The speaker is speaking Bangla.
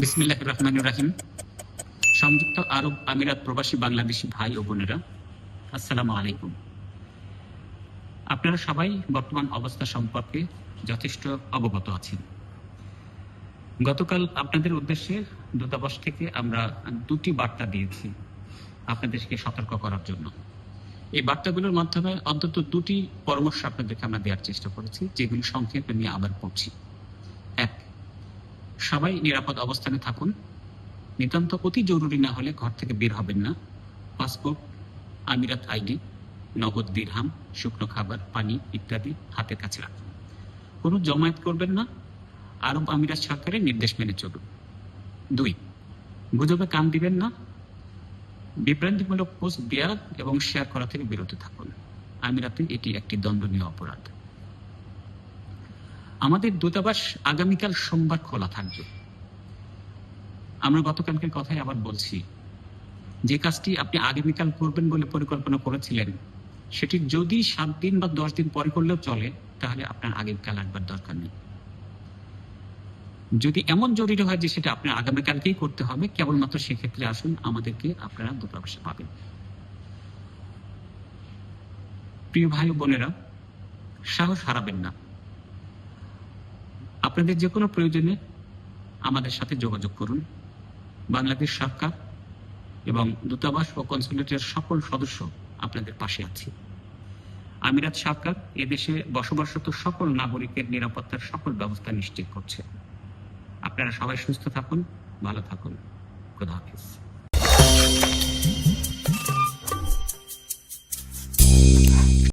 বিসমিল্লাহির রহমানির রহিম। সংযুক্ত আরব আমিরাত প্রবাসী বাংলাদেশি ভাই ও বোনেরা, আসসালামু আলাইকুম। আপনারা সবাই বর্তমান অবস্থা সম্পর্কে যথেষ্ট অবগত আছেন। গতকাল আপনাদের উদ্দেশ্যে দূতাবাস থেকে আমরা দুটি বার্তা দিয়েছি আপনাদেরকে সতর্ক করার জন্য। এই বার্তাগুলোর মাধ্যমে অন্তত দুটি পরামর্শ আপনাদেরকে আমরা দেওয়ার চেষ্টা করেছি, যেগুলি সংক্ষেপে নিয়ে আবার পড়ছি। এক, সবাই নিরাপদ অবস্থানে থাকুন। নিতান্ত অতি জরুরি না হলে ঘর থেকে বের হবেন না। পাসপোর্ট, আমিরাত আইডি, নগদ দিরহাম, শুকনো খাবার, পানি ইত্যাদি হাতের কাছে রাখুন। কোনো জমায়েত করবেন না। আরব আমিরাত সরকারের নির্দেশ মেনে চলুন। 2, গুজবে কান দিবেন না। বিভ্রান্তিমূলক পোস্ট দেওয়া এবং শেয়ার করা থেকে বিরত থাকুন। আমিরাতে এটি একটি দণ্ডনীয় অপরাধ। আমাদের দূতাবাস আগামীকাল সোমবার খোলা থাকবে। আমরা গতকালকের কথাই আবার বলছি, যে কাজটি আপনি আগামীকাল করবেন বলে পরিকল্পনা করেছিলেন, সেটি যদি 7 দিন বা 10 দিন পরে করলেও চলে, তাহলে আপনার আগামীকাল আসবার দরকার নেই। যদি এমন জরুরি হয় যে সেটা আপনার আগামীকালকেই করতে হবে, কেবলমাত্র সেক্ষেত্রে আসুন, আমাদেরকে আপনারা দূতাবাসে পাবেন। প্রিয় ভাই ও বোনেরা, সাহস হারাবেন না। আপনাদের যে কোনো প্রয়োজনে আমাদের সাথে যোগাযোগ করুন। বাংলাদেশ সরকার এবং দূতাবাস ও কনসুলেটের সকল সদস্য আপনাদের পাশে আছে। আমিরাত সরকার এদেশে বসবাসরত সকল নাগরিকের নিরাপত্তার সকল ব্যবস্থা নিশ্চিত করছে। আপনারা সবাই সুস্থ থাকুন, ভালো থাকুন। খোদা হাফেজ।